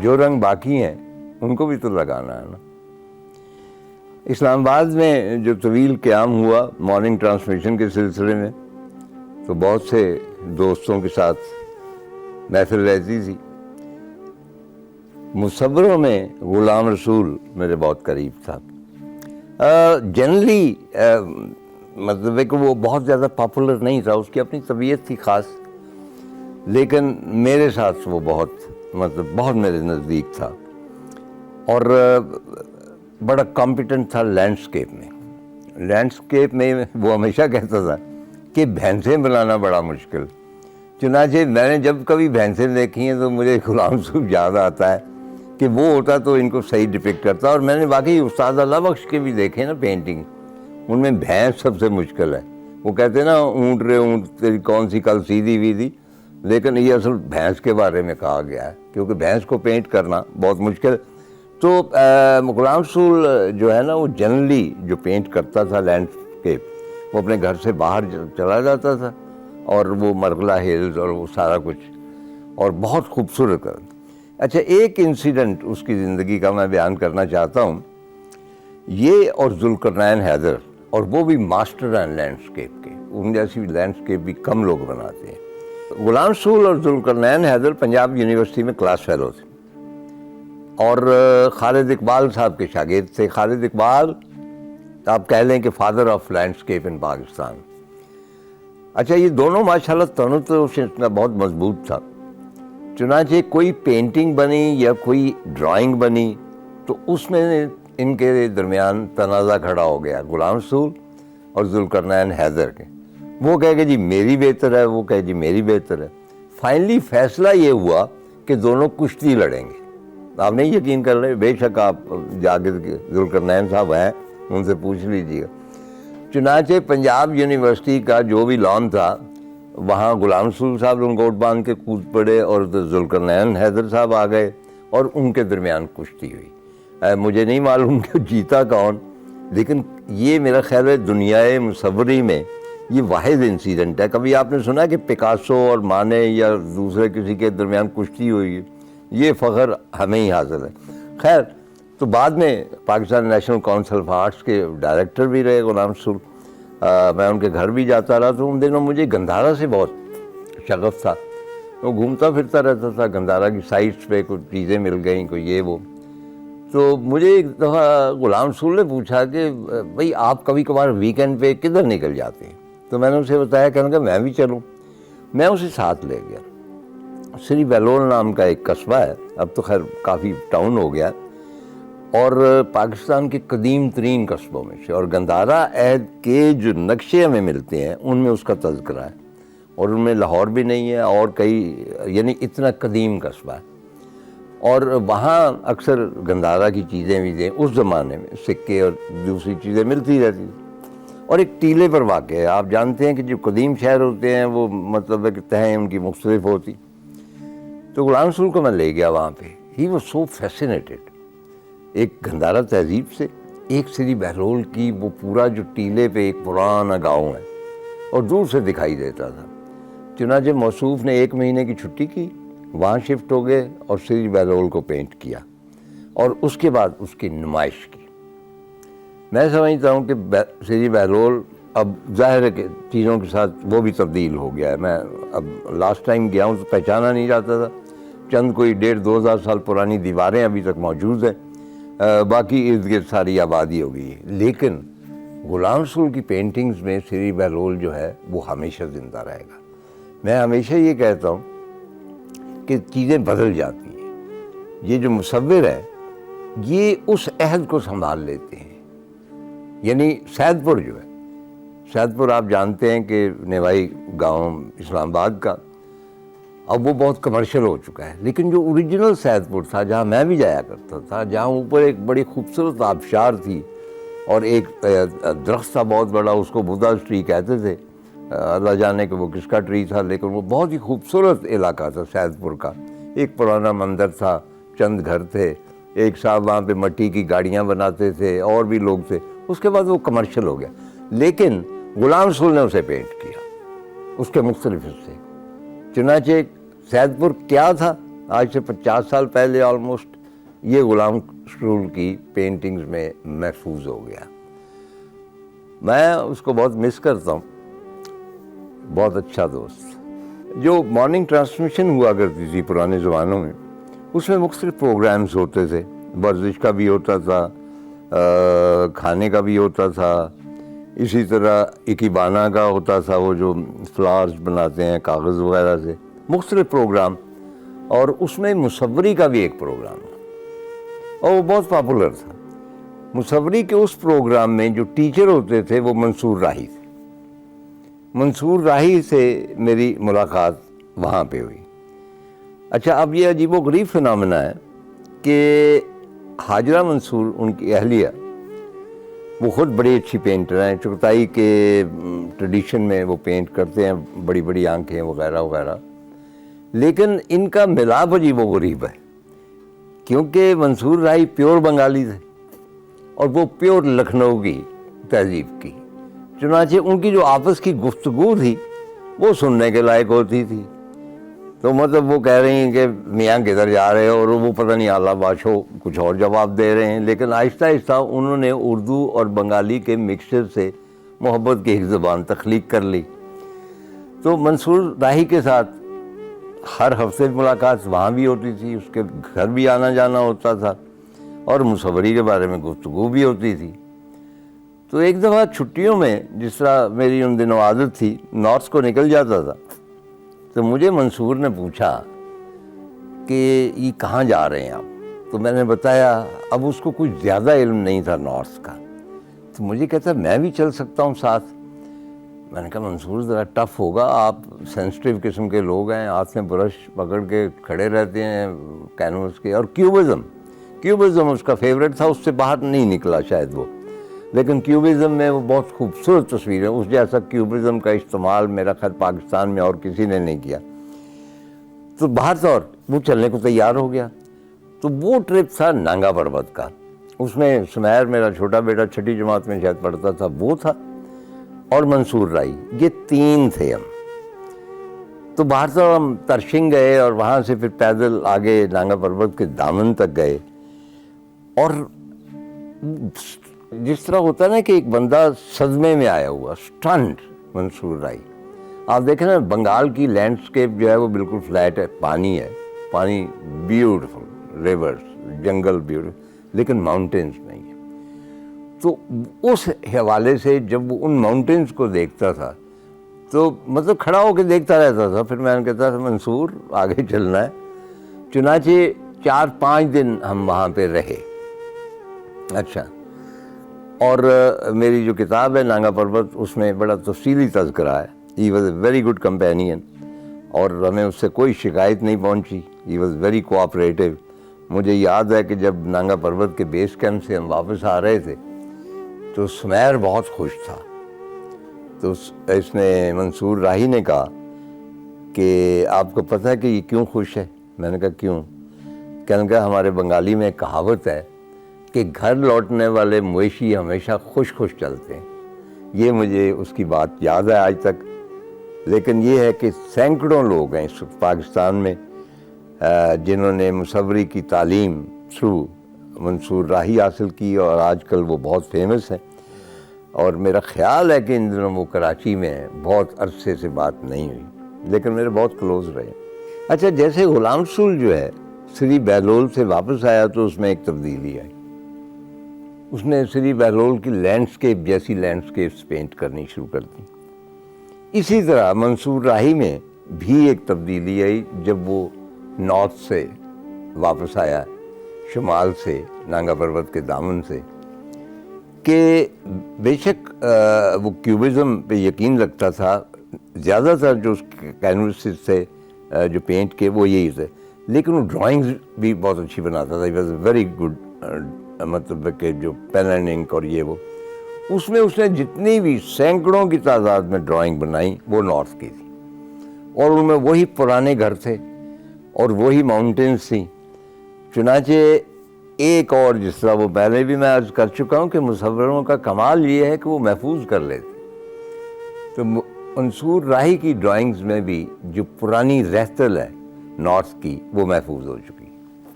جو رنگ باقی ہیں ان کو بھی تو لگانا ہے نا۔ اسلام آباد میں جو طویل قیام ہوا مارننگ ٹرانسمیشن کے سلسلے میں، تو بہت سے دوستوں کے ساتھ محفل رہتی تھی۔ مصوروں میں غلام رسول میرے بہت قریب تھا۔ جنرلی مطلب ہے کہ وہ بہت زیادہ پاپولر نہیں تھا، اس کی اپنی طبیعت تھی خاص، لیکن میرے ساتھ وہ بہت میرے نزدیک تھا، اور بڑا کمپیٹنٹ تھا لینڈسکیپ میں وہ ہمیشہ کہتا تھا کہ بھینسیں بنانا بڑا مشکل۔ چنانچہ میں نے جب کبھی بھینسیں دیکھی ہیں تو مجھے غلام رسول یاد آتا ہے کہ وہ ہوتا تو ان کو صحیح ڈپکٹ کرتا۔ اور میں نے واقعی استاد اللہ بخش کے بھی دیکھے نا پینٹنگ، ان میں بھینس سب سے مشکل ہے۔ وہ کہتے ہیں نا اونٹ رے اونٹ تیری کون سی کل سیدھی ویدھی، لیکن یہ اصل بھینس کے بارے میں کہا گیا ہے، کیونکہ بھینس کو پینٹ کرنا بہت مشکل ہے۔ تو غلام رسول جو ہے نا وہ جنرلی جو پینٹ کرتا تھا لینڈسکیپ، وہ اپنے گھر سے باہر چلا جاتا تھا، اور وہ مرغلہ ہلز اور وہ سارا کچھ، اور بہت خوبصورت۔ اچھا، ایک انسیڈنٹ اس کی زندگی کا میں بیان کرنا چاہتا ہوں۔ یہ اور ذوالقرنین حیدر، اور وہ بھی ماسٹر ہیں لینڈسکیپ کے، ان جیسی لینڈسکیپ بھی کم لوگ بناتے ہیں۔ غلام رسول اور ذوالقرنین حیدر پنجاب یونیورسٹی میں کلاس فیلو تھے، اور خالد اقبال صاحب کے شاگرد تھے۔ خالد اقبال آپ کہہ لیں کہ فادر آف لینڈسکیپ ان پاکستان۔ اچھا، یہ دونوں ماشاءاللہ تنوع سے اتنا بہت مضبوط تھا، چنانچہ کوئی پینٹنگ بنی یا کوئی ڈرائنگ بنی تو اس میں ان کے درمیان تنازع کھڑا ہو گیا، غلام رسول اور ذوالقرنین حیدر کے۔ وہ کہے کہ جی میری بہتر ہے، وہ کہے جی میری بہتر ہے۔ فائنلی فیصلہ یہ ہوا کہ دونوں کشتی لڑیں گے۔ آپ نہیں یقین کر رہے، بے شک آپ جا کے ذوالقرنین صاحب ہیں ان سے پوچھ لیجیے گا۔ چنانچہ پنجاب یونیورسٹی کا جو بھی لان تھا وہاں غلام رسول صاحب لنگوٹ باندھ کے کود پڑے، اور ذوالقرنین حیدر صاحب آ گئے، اور ان کے درمیان کشتی ہوئی۔ مجھے نہیں معلوم کہ جیتا کون، لیکن یہ میرا خیال ہے دنیائے مصوری میں یہ واحد انسیڈنٹ ہے۔ کبھی آپ نے سنا کہ پکاسو اور مانے یا دوسرے کسی کے درمیان کشتی ہوئی ہے؟ یہ فخر ہمیں ہی حاصل ہے۔ خیر، تو بعد میں Pakistan national council of arts کے ڈائریکٹر بھی رہے غلام رسول۔ میں ان کے گھر بھی جاتا رہا، تو ان دنوں مجھے گندھارا سے بہت شغف تھا، وہ گھومتا پھرتا رہتا تھا گندھارا کی سائٹس پہ، کچھ چیزیں مل گئیں، کوئی یہ وہ۔ تو مجھے ایک دفعہ غلام رسول نے پوچھا کہ بھئی آپ کبھی کبھار ویکینڈ پہ کدھر نکل جاتے ہیں؟ تو میں نے اسے بتایا، کہنے کہ میں بھی چلوں۔ میں اسے ساتھ لے گیا۔ سری بہلول نام کا ایک قصبہ ہے، اب تو خیر کافی ٹاؤن ہو گیا، اور پاکستان کے قدیم ترین قصبوں میں سے، اور گندھارا عہد کے جو نقشے ہمیں ملتے ہیں ان میں اس کا تذکرہ ہے، اور ان میں لاہور بھی نہیں ہے، اور کئی، یعنی اتنا قدیم قصبہ ہے۔ اور وہاں اکثر گندھارا کی چیزیں بھی دیں، اس زمانے میں سکے اور دوسری چیزیں ملتی رہتی تھیں، اور ایک ٹیلے پر واقع ہے۔ آپ جانتے ہیں کہ جو قدیم شہر ہوتے ہیں وہ مطلب ہے کہ تہیں ان کی مختلف ہوتی۔ تو غلام رسول کو میں لے گیا وہاں پہ، ہی واز سو فیسینیٹڈ ایک گندھارا تہذیب سے، ایک سری بہلول کی وہ پورا جو ٹیلے پہ ایک پرانا گاؤں ہے اور دور سے دکھائی دیتا تھا۔ چنانچہ موصوف نے 1 مہینے کی چھٹی کی، وہاں شفٹ ہو گئے اور سری بہلول کو پینٹ کیا، اور اس کے بعد اس کی نمائش کی۔ میں سمجھتا ہوں کہ سری بہلول اب ظاہر ہے کہ چیزوں کے ساتھ وہ بھی تبدیل ہو گیا ہے۔ میں اب لاسٹ ٹائم گیا ہوں تو پہچانا نہیں جاتا تھا، چند کوئی 1500-2000 سال پرانی دیواریں ابھی تک موجود ہیں، باقی ارد گرد ساری آبادی ہو گئی ہے۔ لیکن غلام رسول کی پینٹنگز میں سری بہلول جو ہے وہ ہمیشہ زندہ رہے گا۔ میں ہمیشہ یہ کہتا ہوں کہ چیزیں بدل جاتی ہیں، یہ جو مصور ہیں یہ اس عہد کو سنبھال لیتے ہیں۔ یعنی سید پور جو ہے، سید پور آپ جانتے ہیں کہ نیوائی گاؤں اسلام آباد کا، اب وہ بہت کمرشل ہو چکا ہے، لیکن جو اوریجنل سید پور تھا جہاں میں بھی جایا کرتا تھا، جہاں اوپر ایک بڑی خوبصورت آبشار تھی اور ایک درخت تھا بہت بڑا، اس کو بدھا ٹری کہتے تھے، اللہ جانے کہ وہ کس کا ٹری تھا، لیکن وہ بہت ہی خوبصورت علاقہ تھا سید پور کا۔ ایک پرانا مندر تھا، چند گھر تھے، ایک صاحب وہاں پہ مٹی کی گاڑیاں بناتے تھے، اور بھی لوگ تھے۔ اس کے بعد وہ کمرشل ہو گیا، لیکن غلام رسول نے اسے پینٹ کیا، اس کے مختلف حصے۔ چنانچہ سید پور کیا تھا آج سے 50 سال پہلے آلموسٹ یہ غلام رسول کی پینٹنگز میں محفوظ ہو گیا. میں اس کو بہت مس کرتا ہوں. بہت اچھا دوست. جو مارننگ ٹرانسمیشن ہوا کرتی تھی پرانے زمانوں میں، اس میں مختلف پروگرامز ہوتے تھے. ورزش کا بھی ہوتا تھا، کھانے کا بھی ہوتا تھا، اسی طرح اکیبانا کا ہوتا تھا، وہ جو فلاورز بناتے ہیں کاغذ وغیرہ سے، مختلف پروگرام. اور اس میں مصوری کا بھی ایک پروگرام تھا اور وہ بہت پاپولر تھا. مصوری کے اس پروگرام میں جو ٹیچر ہوتے تھے وہ منصور راہی تھے. منصور راہی سے میری ملاقات وہاں پہ ہوئی. اچھا، اب یہ عجیب و غریب فنامنا ہے کہ حاجرہ منصور، ان کی اہلیہ، وہ خود بڑی اچھی پینٹر ہیں. چغتائی کے ٹریڈیشن میں وہ پینٹ کرتے ہیں، بڑی بڑی آنکھیں وغیرہ وغیرہ. لیکن ان کا ملاپ عجیب و غریب ہے، کیونکہ منصور راہی پیور بنگالی تھے اور وہ پیور لکھنؤ کی تہذیب کی. چنانچہ ان کی جو آپس کی گفتگو تھی وہ سننے کے لائق ہوتی تھی. تو مطلب وہ کہہ رہی ہیں کہ میاں کدھر جا رہے ہو، اور وہ پتہ نہیں اعلیٰ بادشاہ کچھ اور جواب دے رہے ہیں. لیکن آہستہ آہستہ انہوں نے اردو اور بنگالی کے مکسچر سے محبت کی ایک زبان تخلیق کر لی. تو منصور راہی کے ساتھ ہر ہفتے ملاقات وہاں بھی ہوتی تھی، اس کے گھر بھی آنا جانا ہوتا تھا، اور مصوری کے بارے میں گفتگو بھی ہوتی تھی. تو ایک دفعہ چھٹیوں میں، جس طرح میری ان دنوں عادت تھی، نارتھ کو نکل جاتا تھا. تو مجھے منصور نے پوچھا کہ یہ کہاں جا رہے ہیں آپ؟ تو میں نے بتایا. اب اس کو کچھ زیادہ علم نہیں تھا نارتھ کا. تو مجھے کہتا میں بھی چل سکتا ہوں ساتھ. میں نے کہا منصور ذرا ٹف ہوگا، آپ سینسٹیو قسم کے لوگ ہیں، ہاتھ میں برش پکڑ کے کھڑے رہتے ہیں کینوس کے. اور کیوبزم اس کا فیوریٹ تھا، اس سے باہر نہیں نکلا شاید وہ. لیکن کیوبزم میں وہ بہت خوبصورت تصویریں، اس جیسا کیوبزم کا استعمال میرا خیال پاکستان میں اور کسی نے نہیں کیا. تو باہر طور وہ چلنے کو تیار ہو گیا. تو وہ ٹرپ تھا نانگا پروت کا. اس میں سمیر میرا چھوٹا بیٹا 6ٹھی جماعت میں شاید پڑھتا تھا، وہ تھا، اور منصور راہی، یہ 3 تھے ہم. تو باہر طور ہم ترشنگ گئے اور وہاں سے پھر پیدل آگے نانگا پروت کے دامن تک گئے. اور جس طرح ہوتا ہے نا کہ ایک بندہ صدمے میں آیا ہوا، سٹنڈ منصور راہی. آپ دیکھیں نا، بنگال کی لینڈسکیپ جو ہے وہ بالکل فلیٹ ہے، پانی ہے، پانی بیوٹیفل، ریورز، جنگل بیوٹیفل، لیکن ماؤنٹینز نہیں ہے. تو اس حوالے سے جب وہ ان ماؤنٹینز کو دیکھتا تھا تو مطلب کھڑا ہو کے دیکھتا رہتا تھا. پھر میں نے کہتا تھا منصور آگے چلنا ہے. چنانچہ 4-5 دن ہم وہاں پہ رہے. اچھا، اور میری جو کتاب ہے نانگا پروت، اس میں بڑا تفصیلی تذکرہ ہے. He was a very good companion, اور ہمیں اس سے کوئی شکایت نہیں پہنچی. He was very cooperative. مجھے یاد ہے کہ جب نانگا پروت کے بیس کیمپ سے ہم واپس آ رہے تھے تو سمیر بہت خوش تھا. تو اس نے منصور راہی نے کہا کہ آپ کو پتہ ہے کہ یہ کیوں خوش ہے؟ میں نے کہا کیوں؟ کہنے کا ہمارے بنگالی میں ایک کہاوت ہے کہ گھر لوٹنے والے مویشی ہمیشہ خوش خوش چلتے ہیں. یہ مجھے اس کی بات یاد ہے آج تک. لیکن یہ ہے کہ سینکڑوں لوگ ہیں اس وقت پاکستان میں جنہوں نے مصوری کی تعلیم تھرو منصور راہی حاصل کی، اور آج کل وہ بہت فیمس ہیں. اور میرا خیال ہے کہ ان دنوں وہ کراچی میں ہیں. بہت عرصے سے بات نہیں ہوئی، لیکن میرے بہت کلوز رہے. اچھا، جیسے غلام رسول جو ہے سری بہلول سے واپس آیا تو اس میں ایک تبدیلی آئی. اس نے سری بہلول کی لینڈسکیپ جیسی لینڈسکیپس پینٹ کرنی شروع کر دی. اسی طرح منصور راہی میں بھی ایک تبدیلی آئی جب وہ نارتھ سے واپس آیا، شمال سے، نانگا پروت کے دامن سے، کہ بے شک وہ کیوبزم پہ یقین رکھتا تھا. زیادہ تر جو اس کینوسز تھے جو پینٹ کے وہ یہی تھے، لیکن وہ ڈرائنگز بھی بہت اچھی بناتا تھا. ہی واز ویری گڈ، مطلب کہ جو پین اینڈ انک اور یہ وہ، اس میں اس نے جتنی بھی سینکڑوں کی تعداد میں ڈرائنگ بنائی وہ نارتھ کی تھی. اور ان میں وہی پرانے گھر تھے اور وہی ماؤنٹینز تھیں. چنانچہ ایک اور، جس طرح وہ پہلے بھی میں عرض کر چکا ہوں کہ مصوروں کا کمال یہ ہے کہ وہ محفوظ کر لیتے. تو منصور راہی کی ڈرائنگز میں بھی جو پرانی رہتل ہے نوٹس کی وہ محفوظ ہو چکی.